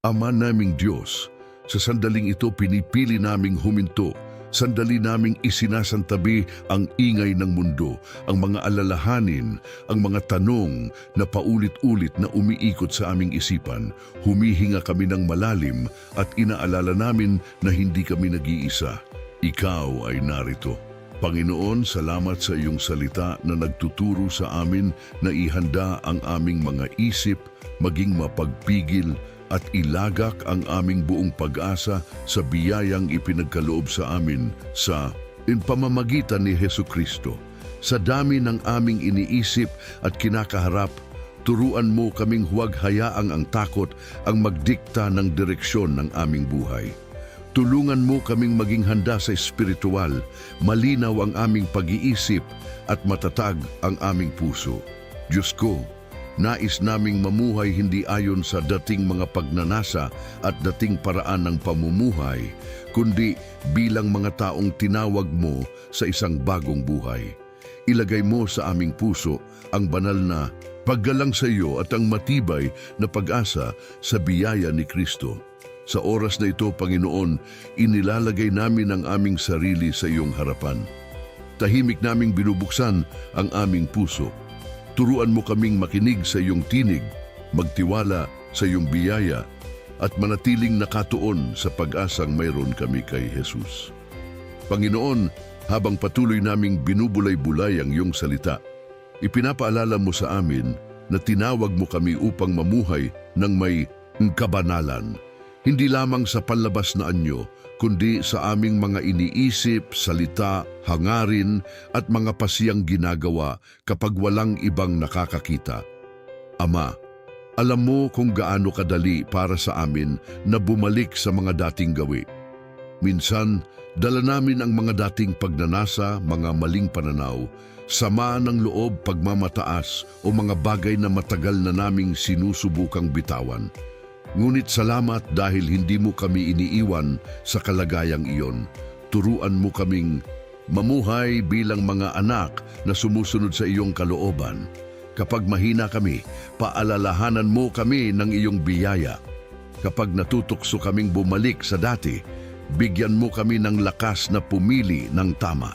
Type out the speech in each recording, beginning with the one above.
Ama naming Diyos, sa sandaling ito pinipili naming huminto, sandali naming isinasantabi ang ingay ng mundo, ang mga alalahanin, ang mga tanong na paulit-ulit na umiikot sa aming isipan. Humihinga kami ng malalim at inaalala namin na hindi kami nag-iisa. Ikaw ay narito. Panginoon, salamat sa iyong salita na nagtuturo sa amin na ihanda ang aming mga isip, maging mapagpigil at ilagak ang aming buong pag-asa sa biyayang ipinagkaloob sa amin sa pamamagitan ni Hesukristo. Sa dami ng aming iniisip at kinakaharap, turuan mo kaming huwag hayaang ang takot ang magdikta ng direksyon ng aming buhay. Tulungan mo kaming maging handa sa espiritual, malinaw ang aming pag-iisip at matatag ang aming puso. Diyos ko, nais naming mamuhay hindi ayon sa dating mga pagnanasa at dating paraan ng pamumuhay, kundi bilang mga taong tinawag mo sa isang bagong buhay. Ilagay mo sa aming puso ang banal na paggalang sa iyo at ang matibay na pag-asa sa biyaya ni Kristo. Sa oras na ito, Panginoon, inilalagay namin ang aming sarili sa iyong harapan. Tahimik naming binubuksan ang aming puso. Turuan mo kaming makinig sa iyong tinig, magtiwala sa iyong biyaya, at manatiling nakatuon sa pag-asang mayroon kami kay Jesus. Panginoon, habang patuloy naming binubulay-bulay ang iyong salita, ipinapaalala mo sa amin na tinawag mo kami upang mamuhay ng may kabanalan, hindi lamang sa panlabas na anyo, kundi sa aming mga iniisip, salita, hangarin at mga pasiyang ginagawa kapag walang ibang nakakakita. Ama, alam mo kung gaano kadali para sa amin na bumalik sa mga dating gawi. Minsan, dala namin ang mga dating pagnanasa, mga maling pananaw, sama ng loob, pagmamataas o mga bagay na matagal na naming sinusubukang bitawan. Ngunit salamat dahil hindi mo kami iniiwan sa kalagayang iyon. Turuan mo kaming mamuhay bilang mga anak na sumusunod sa iyong kalooban. Kapag mahina kami, paalalahanan mo kami ng iyong biyaya. Kapag natutukso kaming bumalik sa dati, bigyan mo kami ng lakas na pumili ng tama.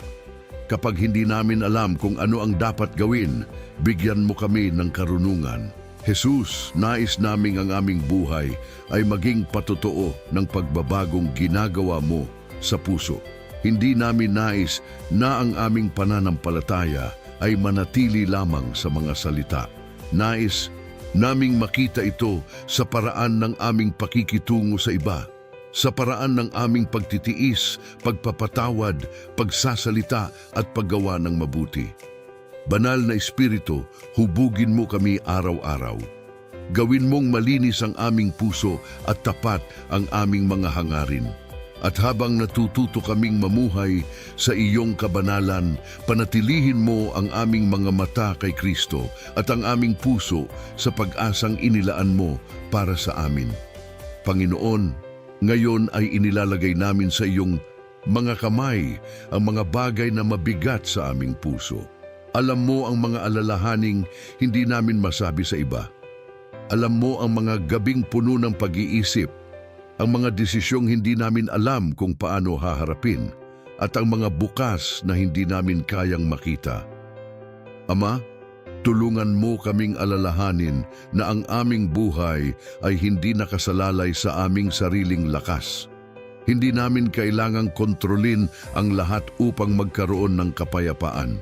Kapag hindi namin alam kung ano ang dapat gawin, bigyan mo kami ng karunungan. Jesus, nais naming ang aming buhay ay maging patotoo ng pagbabagong ginagawa mo sa puso. Hindi namin nais na ang aming pananampalataya ay manatili lamang sa mga salita. Nais naming makita ito sa paraan ng aming pakikitungo sa iba, sa paraan ng aming pagtitiis, pagpapatawad, pagsasalita at paggawa ng mabuti. Banal na Espiritu, hubugin mo kami araw-araw. Gawin mong malinis ang aming puso at tapat ang aming mga hangarin. At habang natututo kaming mamuhay sa iyong kabanalan, panatilihin mo ang aming mga mata kay Kristo at ang aming puso sa pag-asang inilaan mo para sa amin. Panginoon, ngayon ay inilalagay namin sa iyong mga kamay ang mga bagay na mabigat sa aming puso. Alam mo ang mga alalahaning hindi namin masabi sa iba. Alam mo ang mga gabing puno ng pag-iisip, ang mga desisyong hindi namin alam kung paano haharapin, at ang mga bukas na hindi namin kayang makita. Ama, tulungan mo kaming alalahanin na ang aming buhay ay hindi nakasalalay sa aming sariling lakas. Hindi namin kailangang kontrolin ang lahat upang magkaroon ng kapayapaan.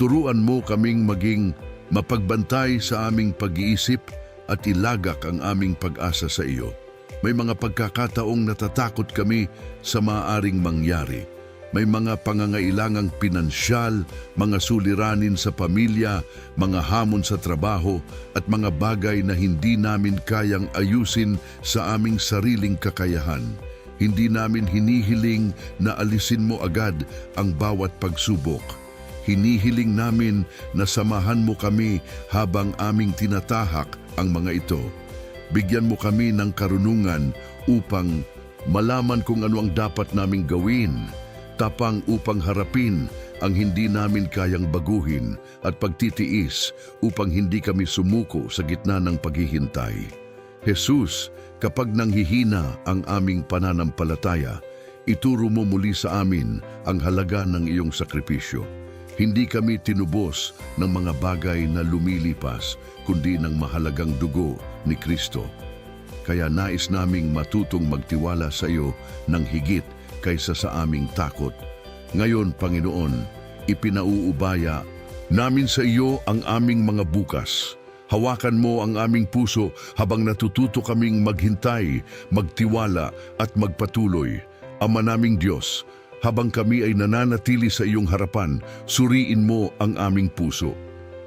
Turuan mo kaming maging mapagbantay sa aming pag-iisip at ilagak ang aming pag-asa sa iyo. May mga pagkakataong natatakot kami sa maaaring mangyari. May mga pangangailangang pinansyal, mga suliranin sa pamilya, mga hamon sa trabaho at mga bagay na hindi namin kayang ayusin sa aming sariling kakayahan. Hindi namin hinihiling na alisin mo agad ang bawat pagsubok. Hinihiling namin na samahan mo kami habang aming tinatahak ang mga ito. Bigyan mo kami ng karunungan upang malaman kung ano ang dapat naming gawin, tapang upang harapin ang hindi namin kayang baguhin at pagtitiis upang hindi kami sumuko sa gitna ng paghihintay. Jesus, kapag nanghihina ang aming pananampalataya, ituro mo muli sa amin ang halaga ng iyong sakripisyo. Hindi kami tinubos ng mga bagay na lumilipas, kundi ng mahalagang dugo ni Kristo. Kaya nais naming matutong magtiwala sa iyo ng higit kaysa sa aming takot. Ngayon, Panginoon, ipinauubaya namin sa iyo ang aming mga bukas. Hawakan mo ang aming puso habang natututo kaming maghintay, magtiwala at magpatuloy. Ama naming Diyos, habang kami ay nananatili sa iyong harapan, suriin mo ang aming puso.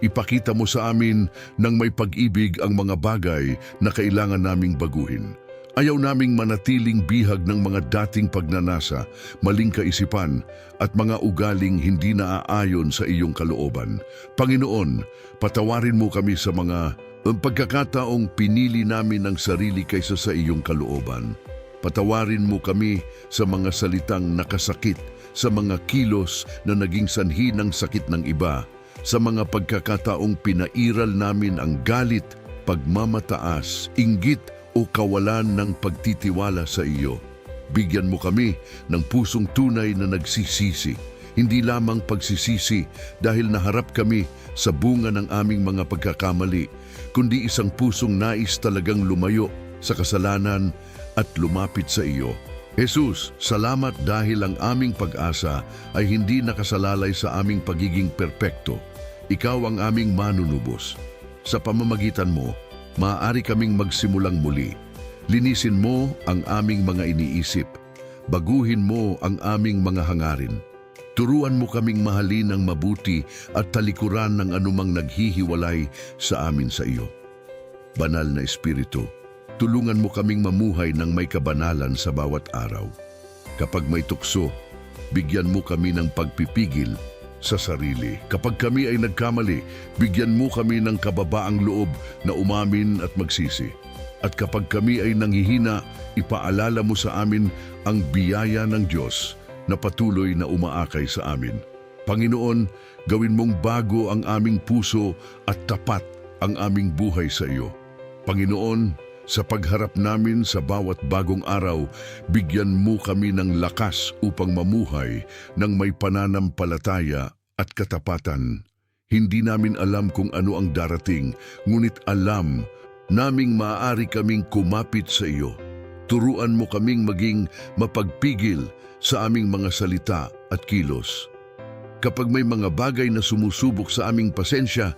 Ipakita mo sa amin ng may pag-ibig ang mga bagay na kailangan naming baguhin. Ayaw naming manatiling bihag ng mga dating pagnanasa, maling kaisipan at mga ugaling hindi naaayon sa iyong kalooban. Panginoon, patawarin mo kami sa mga pagkakataong pinili namin ang sarili kaysa sa iyong kalooban. Patawarin mo kami sa mga salitang nakasakit, sa mga kilos na naging sanhi ng sakit ng iba, sa mga pagkakataong pinairal namin ang galit, pagmamataas, inggit o kawalan ng pagtitiwala sa iyo. Bigyan mo kami ng pusong tunay na nagsisisi, hindi lamang pagsisisi dahil naharap kami sa bunga ng aming mga pagkakamali, kundi isang pusong nais talagang lumayo sa kasalanan at lumapit sa iyo. Jesus, salamat dahil ang aming pag-asa ay hindi nakasalalay sa aming pagiging perpekto. Ikaw ang aming manunubos. Sa pamamagitan mo, maaari kaming magsimulang muli. Linisin mo ang aming mga iniisip. Baguhin mo ang aming mga hangarin. Turuan mo kaming mahalin ng mabuti at talikuran ng anumang naghihiwalay sa amin sa iyo. Banal na Espiritu, tulungan mo kaming mamuhay ng may kabanalan sa bawat araw. Kapag may tukso, bigyan mo kami ng pagpipigil sa sarili. Kapag kami ay nagkamali, bigyan mo kami ng kababaang loob na umamin at magsisi. At kapag kami ay nanghihina, ipaalala mo sa amin ang biyaya ng Diyos na patuloy na umaakay sa amin. Panginoon, gawin mong bago ang aming puso at tapat ang aming buhay sa iyo. Panginoon, sa pagharap namin sa bawat bagong araw, bigyan mo kami ng lakas upang mamuhay ng may pananampalataya at katapatan. Hindi namin alam kung ano ang darating, ngunit alam naming maaari kaming kumapit sa iyo. Turuan mo kaming maging mapagpigil sa aming mga salita at kilos. Kapag may mga bagay na sumusubok sa aming pasensya,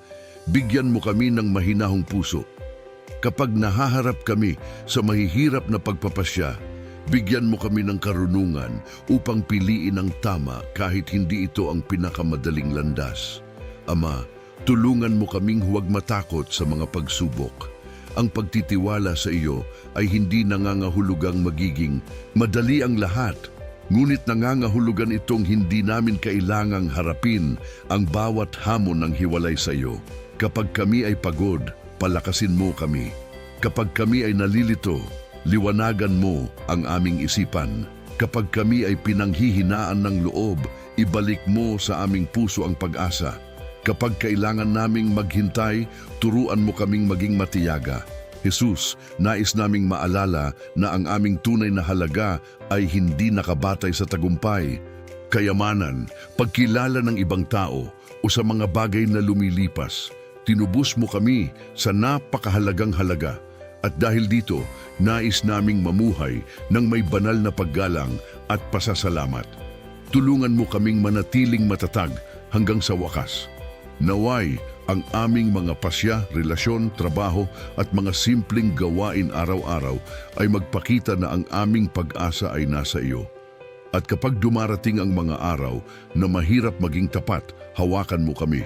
bigyan mo kami ng mahinahong puso. Kapag nahaharap kami sa mahihirap na pagpapasya, bigyan mo kami ng karunungan upang piliin ang tama kahit hindi ito ang pinakamadaling landas. Ama, tulungan mo kaming huwag matakot sa mga pagsubok. Ang pagtitiwala sa iyo ay hindi nangangahulugang magiging madali ang lahat, ngunit nangangahulugan itong hindi namin kailangang harapin ang bawat hamon ng hiwalay sa iyo. Kapag kami ay pagod, palakasin mo kami. Kapag kami ay nalilito, liwanagan mo ang aming isipan. Kapag kami ay pinanghihinaan ng loob, ibalik mo sa aming puso ang pag-asa. Kapag kailangan naming maghintay, turuan mo kaming maging matiyaga. Jesus, nais naming maalala na ang aming tunay na halaga ay hindi nakabatay sa tagumpay, kayamanan, pagkilala ng ibang tao o sa mga bagay na lumilipas. Tinubos mo kami sa napakahalagang halaga at dahil dito, nais naming mamuhay ng may banal na paggalang at pasasalamat. Tulungan mo kaming manatiling matatag hanggang sa wakas. Naway ang aming mga pasya, relasyon, trabaho at mga simpleng gawain araw-araw ay magpakita na ang aming pag-asa ay nasa iyo. At kapag dumarating ang mga araw na mahirap maging tapat, hawakan mo kami.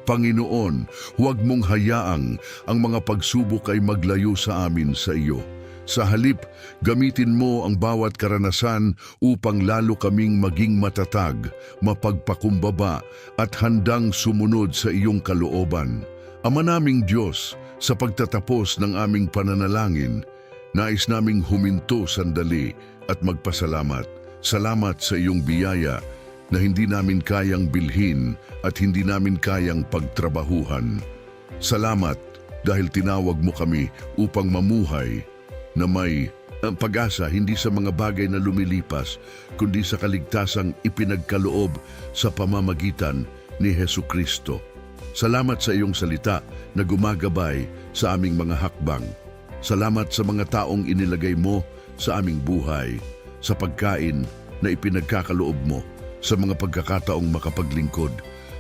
Panginoon, huwag mong hayaang ang mga pagsubok ay maglayo sa amin sa iyo. Sa halip, gamitin mo ang bawat karanasan upang lalo kaming maging matatag, mapagpakumbaba at handang sumunod sa iyong kalooban. Ama naming Diyos, sa pagtatapos ng aming pananalangin, nais naming huminto sandali at magpasalamat. Salamat sa iyong biyaya na hindi namin kayang bilhin at hindi namin kayang pagtrabahuhan. Salamat dahil tinawag mo kami upang mamuhay na may pag-asa hindi sa mga bagay na lumilipas, kundi sa kaligtasang ipinagkaloob sa pamamagitan ni Hesu Kristo. Salamat sa iyong salita na gumagabay sa aming mga hakbang. Salamat sa mga taong inilagay mo sa aming buhay, sa pagkain na ipinagkakaloob mo, sa mga pagkakataong makapaglingkod,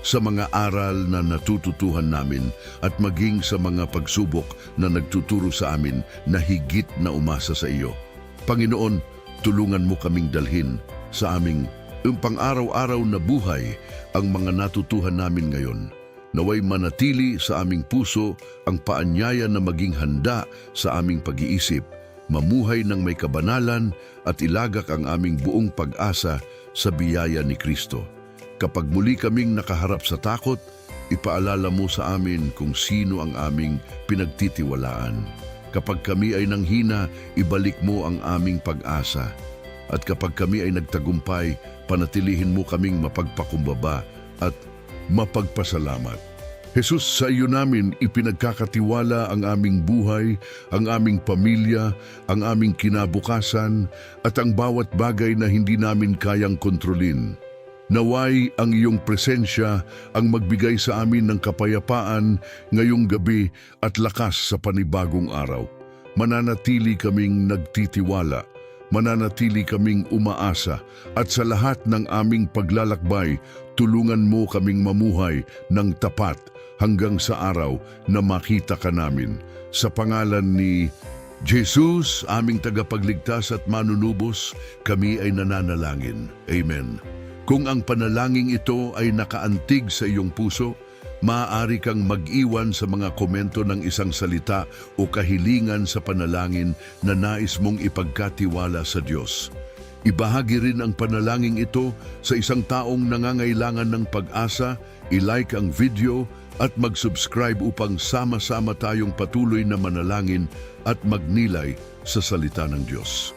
sa mga aral na natututuhan namin at maging sa mga pagsubok na nagtuturo sa amin na higit na umasa sa iyo. Panginoon, tulungan mo kaming dalhin sa aming pang-araw-araw na buhay ang mga natutuhan namin ngayon. Naway manatili sa aming puso ang paanyaya na maging handa sa aming pag-iisip, mamuhay ng may kabanalan at ilagak ang aming buong pag-asa sa biyaya ni Kristo. Kapag muli kaming nakaharap sa takot, ipaalala mo sa amin kung sino ang aming pinagtitiwalaan. Kapag kami ay nanghina, ibalik mo ang aming pag-asa. At kapag kami ay nagtagumpay, panatilihin mo kaming mapagpakumbaba at mapagpasalamat. Jesus, sa iyo namin ipinagkakatiwala ang aming buhay, ang aming pamilya, ang aming kinabukasan, at ang bawat bagay na hindi namin kayang kontrolin. Naway ang iyong presensya ang magbigay sa amin ng kapayapaan ngayong gabi at lakas sa panibagong araw. Mananatili kaming nagtitiwala, mananatili kaming umaasa, at sa lahat ng aming paglalakbay, tulungan mo kaming mamuhay ng tapat hanggang sa araw na makita ka namin. Sa pangalan ni Jesus, aming tagapagligtas at manunubos, kami ay nananalangin. Amen. Kung ang panalangin ito ay nakaantig sa iyong puso, maaari kang mag-iwan sa mga komento ng isang salita o kahilingan sa panalangin na nais mong ipagkatiwala sa Diyos. Ibahagi rin ang panalangin ito sa isang taong nangangailangan ng pag-asa, i-like ang video at mag-subscribe upang sama-sama tayong patuloy na manalangin at magnilay sa salita ng Diyos.